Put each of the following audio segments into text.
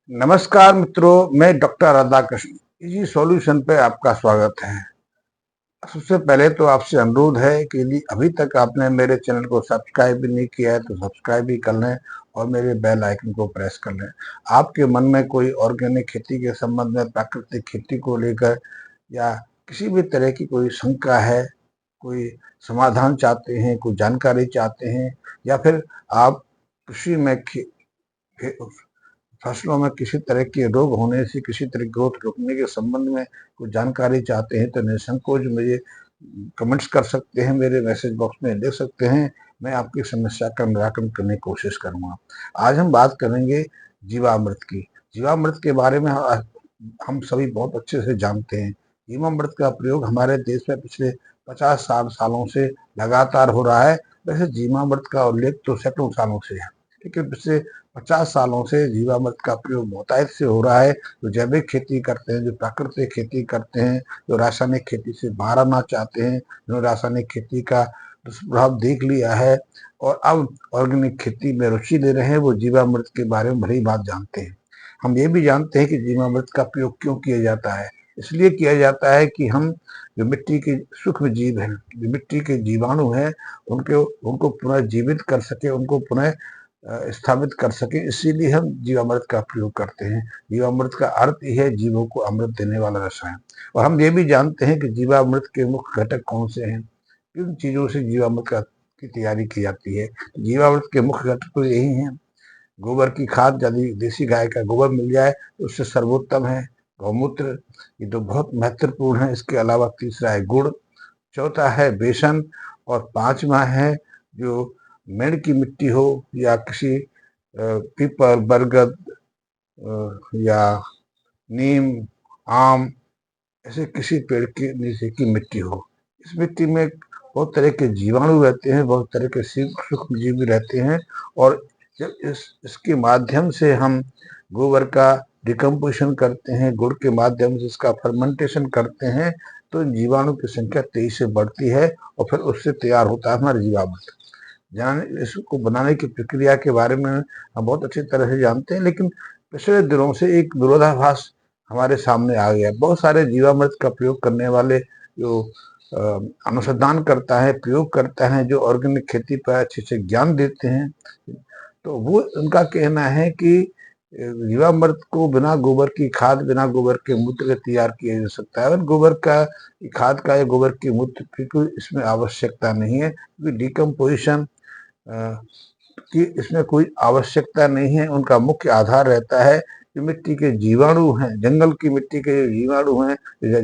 नमस्कार मित्रों, मैं डॉक्टर राधाकृष्ण इजी सॉल्यूशन पे आपका स्वागत है। सबसे पहले तो आपसे अनुरोध है कि यदि अभी तक आपने मेरे चैनल को सब्सक्राइब भी नहीं किया है तो सब्सक्राइब भी कर लें और मेरे बेल आइकन को प्रेस कर लें। आपके मन में कोई ऑर्गेनिक खेती के संबंध में, प्राकृतिक खेती को लेकर या किसी भी तरह की कोई शंका है, कोई समाधान चाहते हैं, कोई जानकारी चाहते हैं, या फिर आप कृषि में फसलों में किसी तरह के रोग होने से किसी तरह ग्रोथ रोकने के संबंध में कुछ जानकारी चाहते हैं तो निसंकोच मुझे कमेंट्स कर सकते हैं, मेरे मैसेज बॉक्स में लिख सकते हैं। मैं आपकी समस्या का निराकरण करने की कोशिश करूंगा। आज हम बात करेंगे जीवामृत की। जीवामृत के बारे में हम सभी बहुत अच्छे से जानते हैं। जीवामृत का प्रयोग हमारे देश में पिछले 50-60 सालों से लगातार हो रहा है। वैसे जीवामृत का उल्लेख तो सैकड़ों सालों से है, लेकिन पिछले 50 सालों से जीवामृत का प्रयोग बहुतायत से हो रहा है। जो जैविक खेती करते हैं, जो प्राकृतिक खेती करते हैं, जो रासायनिक खेती से बाहर आना चाहते हैं, जो रासायनिक खेती का दुष्प्रभाव देख लिया है और अब ऑर्गेनिक खेती में रुचि ले रहे हैं, वो जीवामृत के बारे में भली बात जानते हैं। हम ये भी जानते हैं कि जीवामृत का प्रयोग क्यों किया जाता है। इसलिए किया जाता है कि हम जो मिट्टी के सूक्ष्म जीव हैं, जो मिट्टी के जीवाणु हैं, उनको पुनः जीवित कर सके, उनको पुनः स्थापित कर सके, इसीलिए हम जीवामृत का प्रयोग करते हैं। जीवामृत का अर्थ ही है जीवों को अमृत देने वाला रसायन। और हम ये भी जानते हैं कि जीवामृत के मुख्य घटक कौन से हैं, किन चीजों से जीवामृत की तैयारी की जाती है। जीवामृत के मुख्य घटक तो यही हैं। गोबर की खाद, यदि देसी गाय का गोबर मिल जाए तो उससे सर्वोत्तम है। गौमूत्र, ये तो बहुत महत्वपूर्ण है। इसके अलावा तीसरा है गुड़, चौथा है बेसन और पांचवा है जो मेड़ की मिट्टी हो या किसी पीपल, बरगद या नीम, आम, ऐसे किसी पेड़ के नीचे की मिट्टी हो। इस मिट्टी में बहुत तरह के जीवाणु रहते हैं, बहुत तरह के सूक्ष्म जीव भी रहते हैं। और जब इसके माध्यम से हम गोबर का डिकम्पोजिशन करते हैं, गुड़ के माध्यम से इसका फर्मेंटेशन करते हैं, तो जीवाणु की संख्या तेजी से बढ़ती है और फिर उससे तैयार होता है हमारा जीवामृत। इसको बनाने की प्रक्रिया के बारे में हम बहुत अच्छी तरह से जानते हैं, लेकिन पिछले दिनों से एक विरोधाभास हमारे सामने आ गया। बहुत सारे जीवामृत का प्रयोग करने वाले जो अनुसंधान करता है, प्रयोग करता है, जो ऑर्गेनिक खेती पर अच्छे से ज्ञान देते हैं, तो वो उनका कहना है कि जीवामृत को बिना गोबर की खाद, बिना गोबर के मूत्र के तैयार किया जा सकता है। और गोबर का खाद का या गोबर के मूत्र की कोई इसमें आवश्यकता नहीं है, क्योंकि डिकम्पोजिशन की इसमें कोई आवश्यकता नहीं है। उनका मुख्य आधार रहता है जो मिट्टी के जीवाणु हैं, जंगल की मिट्टी के जो जीवाणु हैं,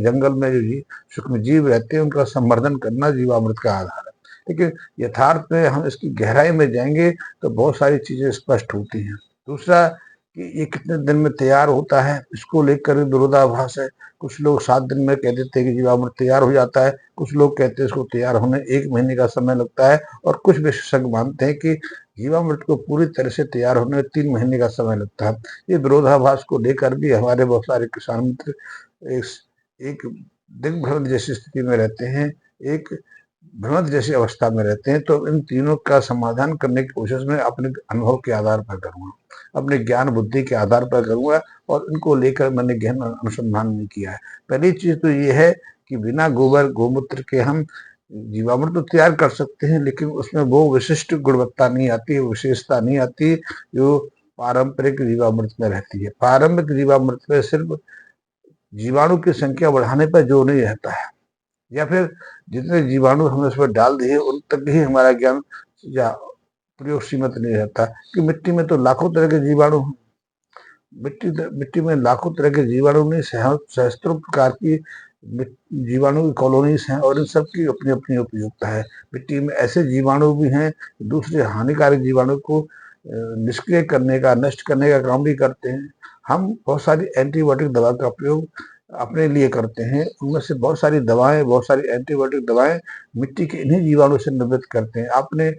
जंगल में जो सूक्ष्म जीव रहते हैं, उनका संवर्धन करना जीवामृत का आधार है। लेकिन यथार्थ में हम इसकी गहराई में जाएंगे तो बहुत सारी चीजें स्पष्ट होती हैं। दूसरा कि ये कितने दिन में तैयार होता है, इसको लेकर भी विरोधाभास है। कुछ लोग 7 दिन में कह देते हैं कि जीवामृत तैयार हो जाता है, कुछ लोग कहते हैं इसको तैयार होने 1 महीने का समय लगता है, और कुछ विशेषज्ञ मानते हैं कि जीवामृत को पूरी तरह से तैयार होने में 3 महीने का समय लगता है। ये विरोधाभास को लेकर भी हमारे बहुत सारे किसान मित्र एक दिग्भ्रम जैसी स्थिति में रहते हैं, एक भ्रमत जैसी अवस्था में रहते हैं। तो इन तीनों का समाधान करने की कोशिश में अपने अनुभव के आधार पर करूंगा, अपने ज्ञान बुद्धि के आधार पर करूंगा, और इनको लेकर मैंने गहन अनुसंधान नहीं किया है। पहली चीज तो ये है कि बिना गोबर गोमूत्र के हम जीवामृत तो तैयार कर सकते हैं, लेकिन उसमें वो विशिष्ट गुणवत्ता नहीं आती है, विशेषता नहीं आती जो पारंपरिक जीवामृत में रहती है। पारंपरिक जीवामृत में सिर्फ जीवाणु की संख्या बढ़ाने पर जोर नहीं रहता है, या फिर जितने जीवाणु हमने उसमें डाल दिए उन तक ही हमारा ज्ञान या प्रयोग सीमित नहीं रहता, कि मिट्टी में तो लाखों तरह के जीवाणु हैं। मिट्टी में लाखों तरह के जीवाणु नहीं, सहस्त्रों प्रकार की जीवाणु की कॉलोनीज हैं, और इन सब की अपनी अपनी उपयोगिता है। मिट्टी में ऐसे जीवाणु भी हैं, दूसरे हानिकारक जीवाणु को निष्क्रिय करने का, नष्ट करने का काम भी करते हैं। हम बहुत सारी एंटीबायोटिक दवा का प्रयोग अपने लिए करते हैं, उनमें से बहुत सारी दवाएं, बहुत सारी एंटीबायोटिक दवाएं मिट्टी के इन्हीं जीवाणु से निर्मित करते हैं। आपने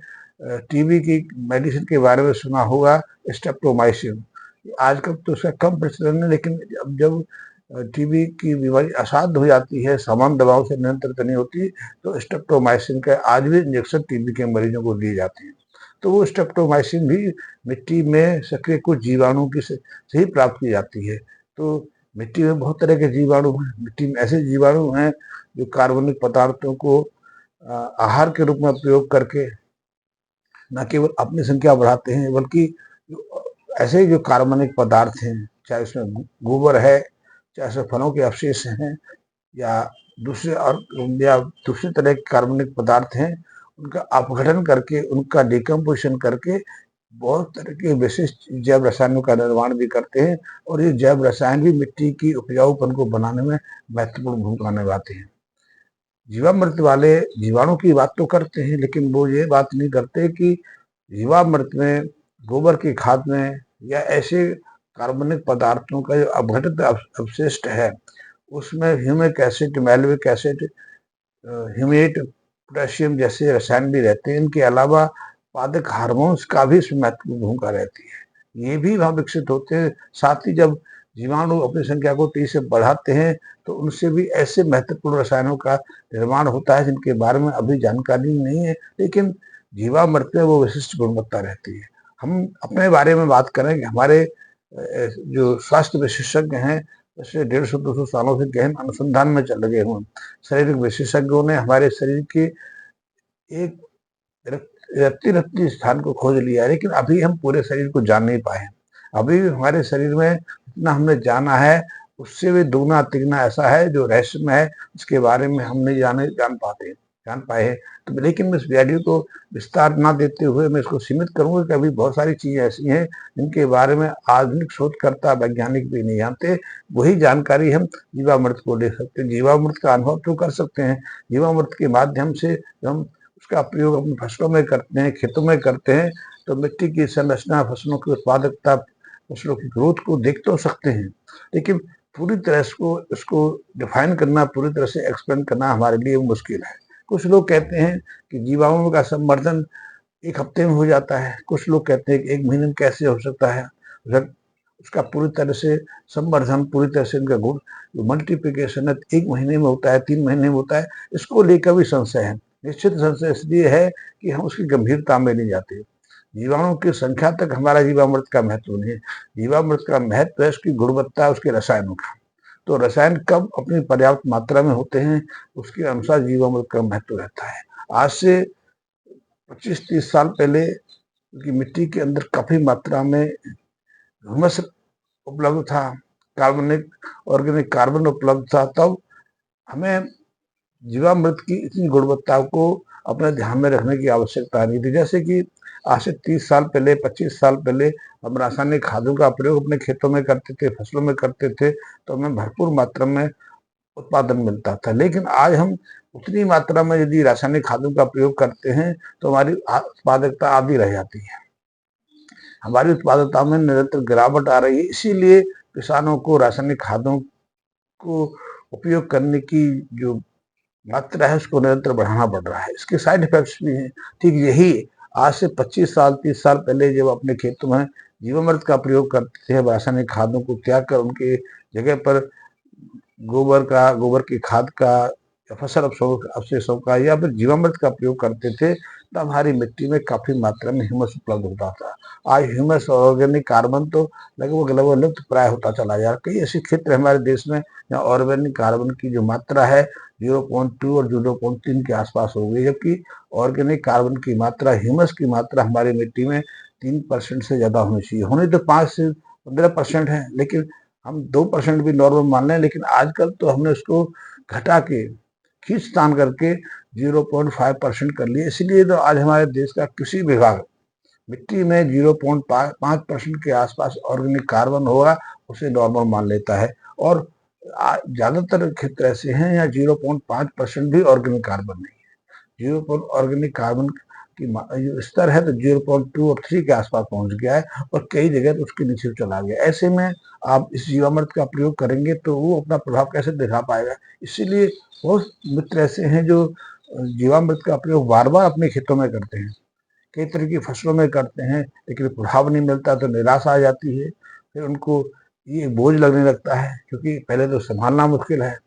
टीबी की मेडिसिन के बारे में सुना होगा, स्ट्रेप्टोमाइसिन। आजकल तो उसका कम प्रचलन है, लेकिन अब जब टीबी की बीमारी असाध्य हो जाती है, सामान्य दवाओं से नियंत्रित नहीं होती, तो स्ट्रेप्टोमाइसिन का आज भी इंजेक्शन टीबी के मरीजों को दिए जाते हैं। तो वो स्ट्रेप्टोमाइसिन भी मिट्टी में सक्रिय कुछ जीवाणु की से ही प्राप्त की जाती है। तो मिट्टी में बहुत तरह के जीवाणु हैं। मिट्टी में ऐसे जीवाणु हैं जो कार्बनिक पदार्थों को आहार के रूप में प्रयोग करके न केवल अपनी संख्या बढ़ाते हैं, बल्कि ऐसे जो कार्बनिक पदार्थ हैं, चाहे उसमें गोबर है, चाहे उसमें फलों के अवशेष हैं, या दूसरे और या दूसरे तरह के कार्बनिक पदार्थ हैं, उनका अपघटन करके, उनका डिकम्पोजिशन करके बहुत तरह के विशिष्ट जैव रसायनों का निर्माण भी करते हैं, और ये जैव रसायन भी मिट्टी की उपजाऊपन को बनाने में महत्वपूर्ण भूमिका निभाते हैं। जीवामृत वाले जीवाणु की बात तो करते हैं, लेकिन वो ये बात नहीं करते कि जीवामृत में, गोबर की खाद में, या ऐसे कार्बनिक पदार्थों का जो अपघटित अवशिष्ट है, उसमें ह्यूमिक एसिड, मैल्विक एसिड, ह्यूमेट, पोटेशियम जैसे रसायन भी रहते हैं। इनके अलावा पादक हार्मोन्स का भी इसमें महत्वपूर्ण भूमिका रहती है। ये भी वहाँ विकसित होते हैं। साथ ही जब जीवाणु अपनी संख्या को तेजी से बढ़ाते हैं, तो उनसे भी ऐसे महत्वपूर्ण रसायनों का निर्माण होता है जिनके बारे में अभी जानकारी नहीं है, लेकिन जीवामृत में वो विशिष्ट गुणवत्ता रहती है। हम अपने बारे में बात करें कि हमारे जो स्वास्थ्य विशेषज्ञ हैं, पिछले 150-200 सालों से गहन अनुसंधान में चल लगे हुए। शारीरिक विशेषज्ञों ने हमारे शरीर के एक रत्ती स्थान को खोज लिया है, लेकिन अभी हम पूरे शरीर को जान नहीं पाए। अभी हमारे शरीर में जितना हमने जाना है, उससे भी दुगना तिगना ऐसा है जो रहस्यमय है, उसके बारे में हम नहीं जान पाए हैं। तो लेकिन मैं इस वीडियो को विस्तार ना देते हुए मैं इसको सीमित करूंगा कि अभी बहुत सारी चीजें ऐसी हैं जिनके बारे में आधुनिक शोधकर्ता, वैज्ञानिक भी नहीं जानते। वही जानकारी हम जीवामृत को ले सकते हैं, जीवामृत का अनुभव तो कर सकते हैं। जीवामृत के माध्यम से हम उसका प्रयोग अपनी फसलों में करते हैं, खेतों में करते हैं, तो मिट्टी की संरचना, फसलों की उत्पादकता, फसलों की ग्रोथ को देख तो सकते हैं, लेकिन पूरी तरह से इसको डिफाइन करना, पूरी तरह से एक्सप्लेन करना हमारे लिए मुश्किल है। कुछ लोग कहते हैं कि जीवाणुओं का संवर्धन 1 हफ्ते में हो जाता है, कुछ लोग कहते हैं कि 1 महीने में कैसे हो सकता है। उसका पूरी तरह से संवर्धन, पूरी तरह से उनका गुण मल्टीप्लिकेशन है 1 महीने में होता है, 3 महीने में होता है, इसको लेकर भी संशय है। निश्चित संशय इसलिए है कि हम उसकी गंभीरता में नहीं जाते। जीवाणुओं की संख्या तक हमारा जीवामृत का महत्व नहीं है। जीवामृत का महत्व है उसकी गुणवत्ता, उसके रसायनों का। तो रसायन कब अपनी पर्याप्त मात्रा में होते हैं, उसके अनुसार जीवामृत का महत्व रहता है। आज से 25-30 साल पहले की मिट्टी के अंदर काफी मात्रा में ह्यूमस उपलब्ध था, ऑर्गेनिक कार्बन उपलब्ध था, तब हमें जीवामृत की इतनी गुणवत्ता को अपने ध्यान में रखने की आवश्यकता नहीं थी। जैसे कि आज से 30 साल पहले, 25 साल पहले हम रासायनिक खादों का प्रयोग अपने खेतों में करते थे, फसलों में करते थे, तो हमें भरपूर मात्रा में उत्पादन मिलता था। लेकिन आज हम उतनी मात्रा में यदि रासायनिक खादों का प्रयोग करते हैं, तो हमारी उत्पादकता आधी रह जाती है। हमारी उत्पादकता में निरंतर गिरावट आ रही है। इसीलिए किसानों को रासायनिक खादों को उपयोग करने की जो मात्रा है, उसको निरंतर बढ़ाना पड़ रहा है। इसके साइड इफेक्ट्स भी हैं। ठीक यही आज से 25 साल, 30 साल पहले जब अपने खेतों में जीवामृत का प्रयोग करते थे, रासायनिक खादों को त्याग कर उनके जगह पर गोबर की खाद का, या फसल अवशेषों का, या फिर जीवामृत का प्रयोग करते थे, तब हमारी मिट्टी में काफी मात्रा में ह्यूमस उपलब्ध होता था। आज ह्यूमस और ऑर्गेनिक कार्बन तो लगभग लुप्त प्राय होता चला जा रहा है। कई ऐसे क्षेत्र हमारे देश में जहाँ ऑर्गेनिक कार्बन की जो मात्रा है 0.2 और 0.3 के आसपास हो गई, जबकि ऑर्गेनिक कार्बन की मात्रा, ह्यूमस की मात्रा हमारी मिट्टी में 3% से ज्यादा होनी चाहिए। होनी तो 5 से 15% है, लेकिन हम 2% भी नॉर्मल मान लें, लेकिन आजकल तो हमने उसको घटा के, खींचतान करके 0.5% कर लिए। इसलिए तो आज हमारे देश का कृषि विभाग मिट्टी में 0.5% के आसपास ऑर्गेनिक कार्बन होगा, उसे नॉर्मल मान लेता है। और ज्यादातर क्षेत्र ऐसे हैं यहाँ 0.5% भी ऑर्गेनिक कार्बन नहीं है। ऑर्गेनिक कार्बन की जो स्तर है तो 0.2 और 3 के आसपास पहुंच गया है, और कई जगह तो उसके नीचे चला गया। ऐसे में आप इस जीवामृत का प्रयोग करेंगे तो वो अपना प्रभाव कैसे दिखा पाएगा। इसीलिए बहुत मित्र ऐसे हैं जो जीवामृत का प्रयोग बार बार अपने खेतों में करते हैं, कई तरह की फसलों में करते हैं, लेकिन प्रभाव नहीं मिलता तो निराशा आ जाती है। फिर उनको ये बोझ लगने लगता है, क्योंकि पहले तो संभालना मुश्किल है,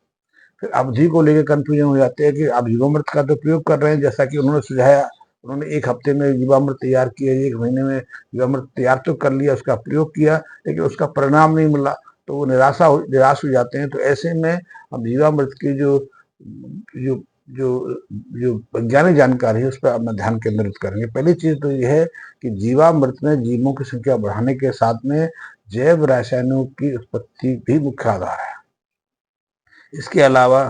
फिर अवधि को लेकर कंफ्यूजन हो जाते हैं कि आप जीवामृत का तो प्रयोग कर रहे हैं जैसा कि उन्होंने सुझाया, उन्होंने 1 हफ्ते में जीवामृत तैयार किया, 1 महीने में जीवामृत तैयार तो कर लिया, उसका प्रयोग किया, लेकिन उसका परिणाम नहीं मिला, तो वो निराश हो जाते हैं। तो ऐसे में हम जीवामृत की जो जो जो जो वैज्ञानिक जानकारी है उस पर अपना ध्यान केंद्रित करेंगे। पहली चीज तो ये है कि जीवामृत में जीवों की संख्या बढ़ाने के साथ में जैव रसायनों की उत्पत्ति भी मुख्य आधार है। इसके अलावा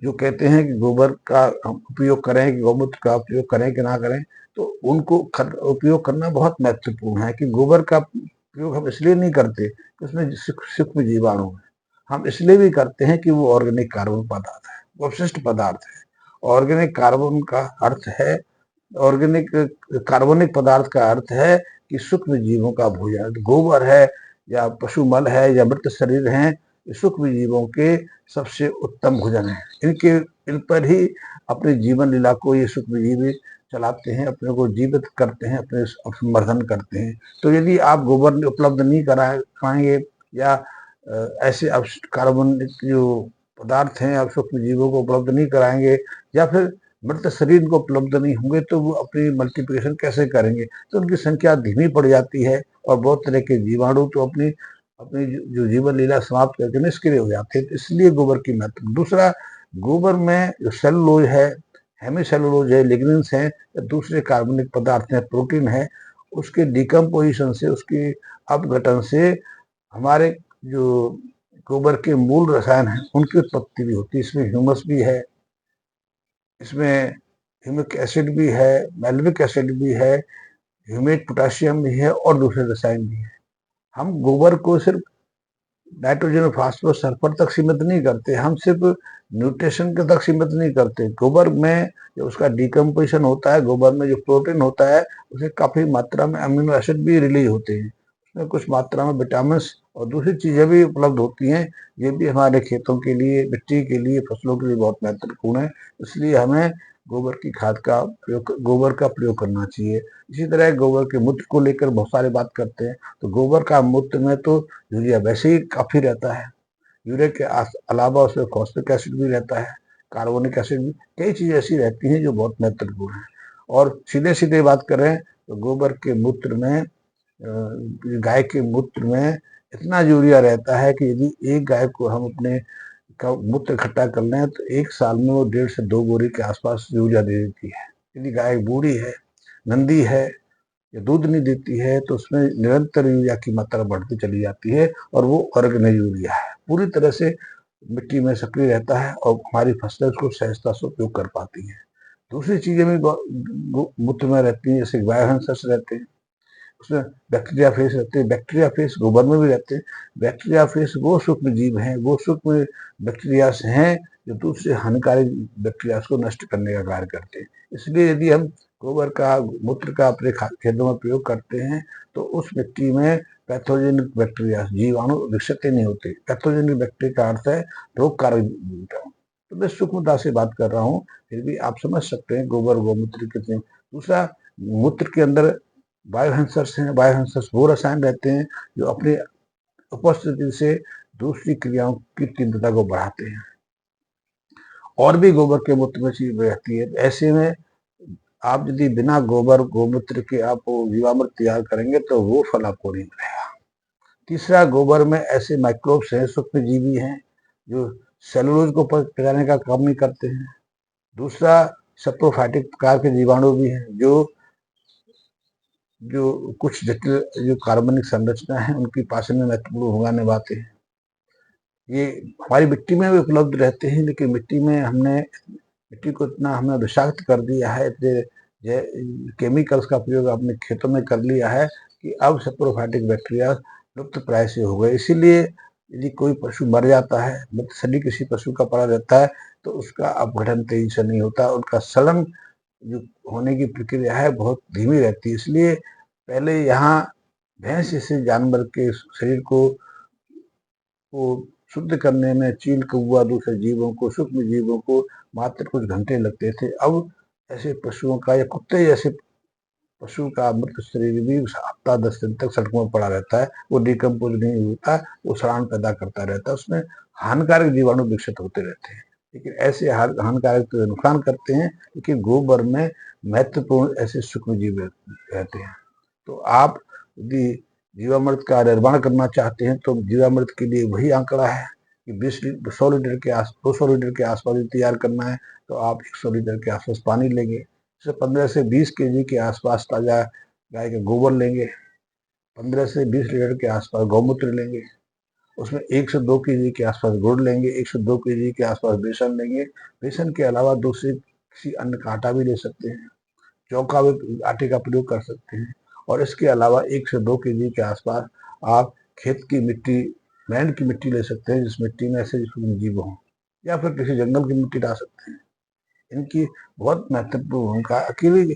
जो कहते हैं कि गोबर का हम उपयोग करें, कि गौमूत्र का उपयोग करें कि ना करें, तो उनको उपयोग करना बहुत महत्वपूर्ण है। कि गोबर का उपयोग हम इसलिए नहीं करते कि उसमें सूक्ष्म जीवाणु है, हम इसलिए भी करते हैं कि वो ऑर्गेनिक कार्बन पदार्थ है, वो अपशिष्ट पदार्थ है। ऑर्गेनिक कार्बन का अर्थ है, ऑर्गेनिक कार्बनिक पदार्थ का अर्थ है कि सूक्ष्म जीवों का भोजन। गोबर है या पशु मल है या मृत शरीर है, सूक्ष्म जीवों के सबसे उत्तम भोजन है। इन पर ही अपनी जीवन लीला को ये सूक्ष्म जीव चलाते हैं, अपने को जीवित करते हैं, अपने संवर्धन करते हैं। तो यदि आप गोबर उपलब्ध नहीं कराएंगे या ऐसे कार्बनिक जो पदार्थ हैं आप सूक्ष्म जीवों को उपलब्ध नहीं कराएंगे, या फिर मृत शरीर को उपलब्ध नहीं होंगे, तो वो अपनी मल्टीप्लिकेशन कैसे करेंगे? तो उनकी संख्या धीमी पड़ जाती है और बहुत तरह के जीवाणु तो अपनी अपनी जो जीवन लीला समाप्त करके निष्क्रिय हो जाते हैं। तो इसलिए गोबर की महत्व। दूसरा, गोबर में जो सेलुलोज है, हेमीसेलुलोज है, लिग्निन्स है, दूसरे कार्बनिक पदार्थ हैं, प्रोटीन है, उसके डिकम्पोजिशन से, उसके अपघटन से हमारे जो गोबर के मूल रसायन हैं उनकी उत्पत्ति भी होती है। इसमें ह्यूमस भी है, इसमें ह्यूमिक एसिड भी है, मैल्विक एसिड भी है, ह्यूमेट पोटाशियम भी है और दूसरे रसायन भी है। हम गोबर को सिर्फ नाइट्रोजन, फास्फोरस, सल्फर तक सीमित नहीं करते, हम सिर्फ न्यूट्रिशन के तक सीमित नहीं करते। गोबर में जो उसका डिकम्पोजिशन होता है, गोबर में जो प्रोटीन होता है, उसे काफी मात्रा में अमीनो एसिड भी रिलीज होते हैं, उसमें कुछ मात्रा में विटामिन और दूसरी चीजें भी उपलब्ध होती हैं। ये भी हमारे खेतों के लिए, मिट्टी के लिए, फसलों के लिए बहुत महत्वपूर्ण है। इसलिए हमें गोबर की खाद का प्रयोग, गोबर का प्रयोग करना चाहिए। इसी तरह गोबर के मूत्र को लेकर बहुत सारे बात करते हैं। तो गोबर का मूत्र में तो यूरिया वैसे ही काफी रहता है, यूरिया के अलावा उसमें फॉस्फोरिक एसिड भी रहता है, कार्बोनिक एसिड भी, कई चीजें ऐसी रहती हैं जो बहुत महत्वपूर्ण है। और सीधे सीधे बात करें तो गोबर के मूत्र में, गाय के मूत्र में इतना यूरिया रहता है कि यदि एक गाय को हम अपने का मूत्र इकट्ठा कर लें तो 1 साल में वो 1.5 से 2 बोरी के आसपास यूरिया दे देती है। यदि गाय बूढ़ी है, नंदी है या दूध नहीं देती है, तो उसमें निरंतर यूरिया की मात्रा बढ़ती चली जाती है और वो ऑर्गेनिक यूरिया है, पूरी तरह से मिट्टी में सक्रिय रहता है और हमारी फसलें उसको सहजता से उपयोग कर पाती हैं। दूसरी चीजें भी मूत्र में रहती हैं, जैसे बायोसेंसर्स रहते हैं, उसमें बैक्टीरिया फेस रहते हैं। बैक्टीरिया फेस गोबर में भी रहते हैं। बैक्टीरिया फेस वो सूक्ष्म जीव हैं, वो सूक्ष्म बैक्टीरिया हैं जो दूसरे हानिकारक बैक्टीरिया को नष्ट करने का कार्य करते हैं। इसलिए यदि हम गोबर का, मूत्र का अपने खेतों में प्रयोग करते हैं तो उस मिट्टी में पैथोजेनिक बैक्टीरिया, जीवाणु विकसित नहीं होते। पैथोजेनिक बैक्टीरिया का अर्थ है रोगकारक जीवाणु। तो मैं सूक्ष्मता से बात कर रहा हूँ, फिर भी आप समझ सकते हैं गोबर गोमूत्र कितने। दूसरा, मूत्र के अंदर बायोसेंसर्स हैं। बायोसेंसर्स वो रसायन रहते हैं जो अपनी उपस्थिति से दूसरी क्रियाओं की तीव्रता को बढ़ाते हैं। और भी गोबर के मूत्र में चीज रहती है। ऐसे में आप यदि बिना गोबर गोमूत्र के आप जीवामृत तैयार करेंगे तो वो फल आपको नहीं मिलेगा। तीसरा, गोबर में ऐसे माइक्रोब्स हैं, सूक्ष्म जीवी हैं जो सेलुलोज को पचाने का काम नहीं करते हैं। दूसरा, सप्रोफाइटिक प्रकार के जीवाणु भी हैं जो कुछ जटिल जो कार्बनिक संरचना है उनकी पाचन में महत्वपूर्ण भूमिका निभाते हैं। ये हमारी मिट्टी में भी उपलब्ध रहते हैं, लेकिन मिट्टी को इतना हमने विषाक्त कर दिया है, इतने केमिकल्स का प्रयोग अपने खेतों में कर लिया है कि अब सप्रोफाइटिक बैक्टीरिया लुप्त प्राय से हो गए। इसीलिए यदि कोई पशु मर जाता है, मृत शरीर किसी पशु का पड़ा रहता है, तो उसका अपघटन तेजी से नहीं होता, उनका सड़न जो होने की प्रक्रिया है बहुत धीमी रहती है। इसलिए पहले यहाँ भैंस जैसे जानवर के शरीर को शुद्ध करने में चील, कौवा, दूसरे जीवों को, सूक्ष्म जीवों को मात्र कुछ घंटे लगते थे। अब ऐसे पशुओं का या कुत्ते जैसे पशु का मृत शरीर भी हफ्ता 10 दिन तक सड़कों में पड़ा रहता है, वो डिकम्पोज नहीं होता, वो सड़ान पैदा करता रहता है, उसमें हानिकारक जीवाणु विकसित होते रहते हैं। लेकिन ऐसे हानिकारक तो नुकसान करते हैं, लेकिन गोबर में महत्वपूर्ण ऐसे सूक्ष्म जीव रहते हैं। तो आप यदि जीवामृत का निर्माण करना चाहते हैं तो जीवामृत के लिए वही आंकड़ा है कि 100 लीटर के 200 लीटर के आसपास तैयार करना है तो आप 100 लीटर के आसपास पानी लेंगे। जैसे 15 से 20 केजी के आसपास ताजा गाय का गोबर लेंगे, 15 से 20 लीटर के आसपास गौमूत्र लेंगे, उसमें 1 से 2 केजी के आसपास गुड़ लेंगे, 1 से 2 केजी के आसपास बेसन लेंगे। बेसन के अलावा दूसरे किसी अन्य का आटा भी ले सकते हैं, जौ का भी आटे का प्रयोग कर सकते हैं। और इसके अलावा 1 से 2 केजी के आसपास आप खेत की मिट्टी, लैंड की मिट्टी ले सकते हैं जिस मिट्टी में ऐसे जीव हों, या फिर किसी जंगल की मिट्टी डाल सकते हैं। इनकी बहुत महत्वपूर्ण भूमिका। अकेली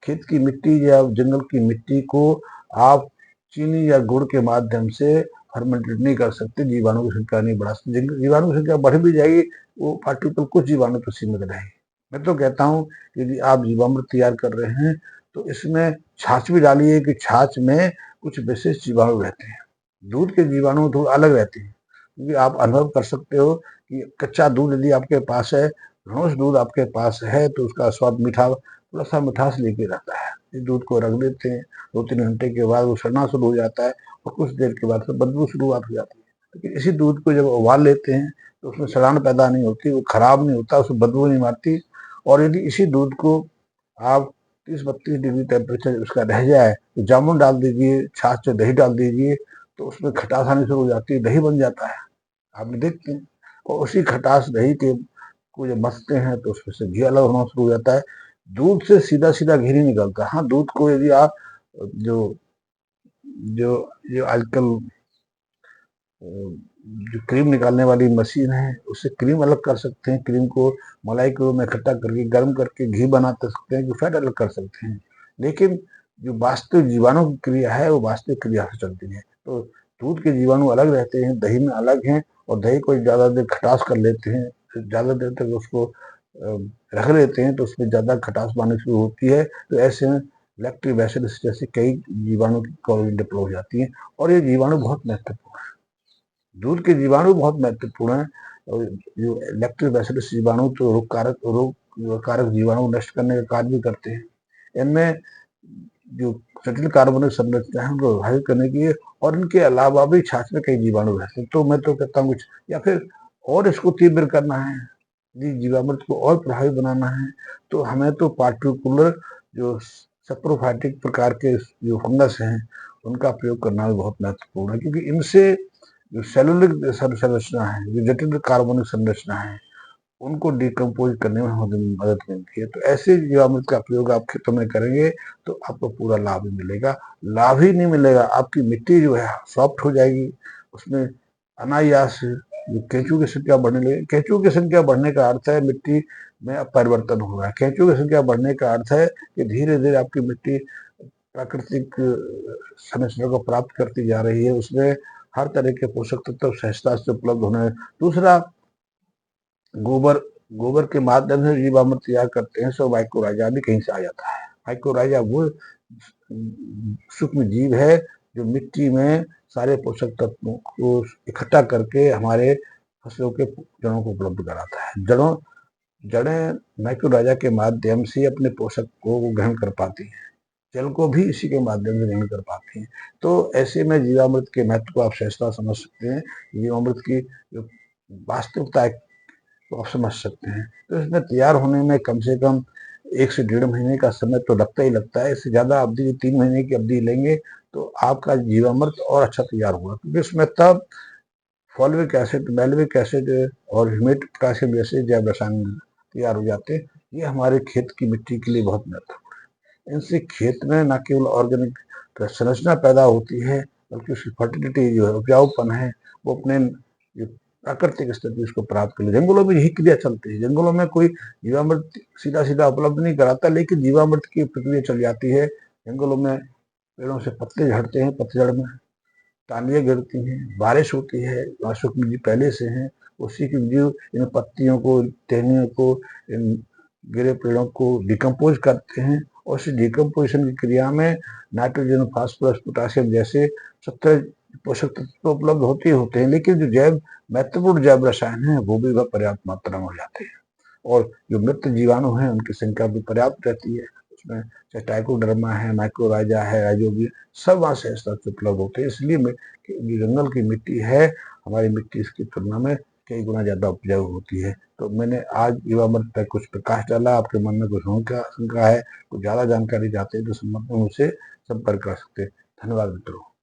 खेत की मिट्टी या जंगल की मिट्टी को आप चीनी या गुड़ के माध्यम से फर्मेंटेड नहीं कर सकते, जीवाणु की संख्या नहीं बढ़ा सकते। जीवाणु की संख्या बढ़ भी जाएगी, वो पार्टिकल कुछ जीवाणु तो सीमित रहेगी। मैं तो कहता हूँ यदि आप जीवामृत तैयार कर रहे हैं तो इसमें छाछ भी डालिए कि छाछ में कुछ विशेष जीवाणु रहते हैं। दूध के जीवाणु थोड़ा अलग रहते हैं, क्योंकि आप अनुभव कर सकते हो कि कच्चा दूध यदि आपके पास है, रोज दूध आपके पास है, तो उसका स्वाद मीठा, थोड़ा सा मिठास लेके रहता है। इस दूध को रख देते हैं, 2-3 घंटे के बाद वो सड़ना शुरू हो जाता है और कुछ देर के बाद फिर बदबू शुरुआत हो जाती है। लेकिन इसी दूध को जब उबाल लेते हैं तो उसमें सड़ाहट पैदा नहीं होती, वो खराब नहीं होता, उसमें बदबू नहीं मारती। और यदि इसी दूध को आप 30-32 डिग्री टेम्परेचर उसका रह जाए तो जामुन डाल दीजिए, छाछ से दही डाल दीजिए, तो उसमें खटास आनी शुरू हो जाती है, दही बन जाता है। आपने देखते हैं। और उसी खटास दही के को जब मसते हैं तो उसमें से घी अलग होना शुरू हो जाता है। दूध से सीधा सीधा घी नहीं निकलता। हाँ, दूध को यदि आप जो जो जो आजकल जो क्रीम निकालने वाली मशीन है उससे क्रीम अलग कर सकते हैं। क्रीम को मलाई को में इकट्ठा करके गर्म करके घी बना सकते हैं, जो फैट अलग कर सकते हैं। लेकिन जो वास्तविक जीवाणु की क्रिया है वो वास्तविक क्रिया से चलती है। तो दूध के जीवाणु अलग रहते हैं, दही में अलग हैं। और दही को ज़्यादा देर खटास कर लेते हैं, ज़्यादा देर तक उसको रख लेते हैं तो उसमें ज़्यादा खटास पानी शुरू होती है। तो ऐसे में लैक्टोबैसिलस जैसे कई जीवाणु की कॉलोनी डेवलप हो जाती है। और ये जीवाणु बहुत महत्वपूर्ण है। दूध के जीवाणु बहुत महत्वपूर्ण है। और जो लैक्टोबैसिलस जीवाणु तो रोग कारक जीवाणु नष्ट करने का कार्य भी करते हैं। इनमें जो जटिल कार्बनिक संरचना है उनको विभाजित करने के लिए, और इनके अलावा भी छाछ में कई जीवाणु रहते हैं। तो मैं तो कहता हूँ कुछ, या फिर और इसको तीव्र करना है, यदि जीवामृत को और प्रभावी बनाना है तो हमें तो पार्टिकुलर जो सप्रोफाइटिक प्रकार के जो फंगस हैं उनका प्रयोग करना भी बहुत महत्वपूर्ण है, क्योंकि इनसे जो सेलुलर संरचना है, जो जटिल कार्बनिक संरचना है, उनको डिकम्पोज करने में हमें मदद मिलती है। तो ऐसे जीवामृत का प्रयोग आप खेतों में करेंगे तो आपको पूरा लाभ ही मिलेगा। लाभ ही नहीं मिलेगा, आपकी मिट्टी जो है सॉफ्ट हो जाएगी, उसमें अनायास जो केंचुओं की संख्या बढ़ने लगेगी। केंचुओं की संख्या बढ़ने का अर्थ है मिट्टी में अब परिवर्तन हो रहा है। केंचुओं की संख्या बढ़ने का अर्थ है कि धीरे धीरे आपकी मिट्टी प्राकृतिक संरचना को प्राप्त करती जा रही है, उसमें हर तरह के पोषक तत्व सहजता से उपलब्ध होना है। दूसरा, गोबर गोबर के माध्यम से जीवामृत तैयार करते हैं तो माइक्रोराइजा भी कहीं से आ जाता है। माइक्रोराइजा वो सूक्ष्म जीव है जो मिट्टी में सारे पोषक तत्वों को इकट्ठा करके हमारे फसलों के जड़ों को उपलब्ध कराता है। जड़ें माइक्रोराइजा के माध्यम से अपने पोषक को ग्रहण कर पाती हैं, जल को भी इसी के माध्यम से ग्रहण कर पाती हैं। तो ऐसे में जीवामृत के महत्व को आप सहजता समझ सकते हैं। जीवामृत की जो वास्तविकता है तो आप समझ सकते हैं। तो इसमें तैयार होने में कम से कम 1 से 1.5 महीने का समय तो लगता ही लगता है। इससे ज़्यादा अवधि 3 महीने की अवधि लेंगे तो आपका जीवामृत और अच्छा तैयार होगा, क्योंकि उसमें तब फॉलिक एसिड, मैलिक एसिड और ह्यूमिक पोटाशियम जैसे जैव रसायन तैयार हो जाते हैं। ये हमारे खेत की मिट्टी के लिए बहुत महत्वपूर्ण है। इनसे खेत में न केवल ऑर्गेनिक संरचना पैदा होती है, बल्कि उसकी फर्टिलिटी जो है, उपजाऊपन है, वो अपने प्राकृतिक स्थिति उसको प्राप्त कर ले। जंगलों में यही क्रिया चलती है। जंगलों में कोई जीवामृत सीधा सीधा उपलब्ध नहीं कराता, लेकिन जीवामृत की प्रक्रिया चल जाती है। जंगलों में पेड़ों से पत्ते झड़ते हैं, पतझड़ में टालियाँ गिरती हैं, बारिश होती है, वहाँ सूक्ष्म जीव पहले से हैं, उसी के जीव इन पत्तियों को, टहनियों को, इन गिरे पेड़ों को डिकम्पोज करते हैं। और इस डिकम्पोजिशन की क्रिया में नाइट्रोजन, फास्फोरस, पोटाशियम जैसे 17 पोषक तत्व तो उपलब्ध होते ही होते हैं, लेकिन जो महत्वपूर्ण जैव रसायन है वो भी वह पर्याप्त मात्रा में हो जाते हैं। और जो मृत जीवाणु हैं उनकी संख्या भी पर्याप्त रहती है। उसमें चाहे ट्राइकोडर्मा है, माइक्रोराइजा है, राइजोबियम, सब वहाँ से उपलब्ध होते हैं। इसलिए जो जंगल की मिट्टी है, हमारी मिट्टी इसकी तुलना में कई गुना ज्यादा उपजाऊ होती है। तो मैंने आज जीवामृत पर कुछ प्रकाश डाला। आपके मन में कुछ शंका है, कुछ ज्यादा जानकारी चाहते हैं तो संबंध में मुझसे संपर्क कर सकते हैं। धन्यवाद मित्रों।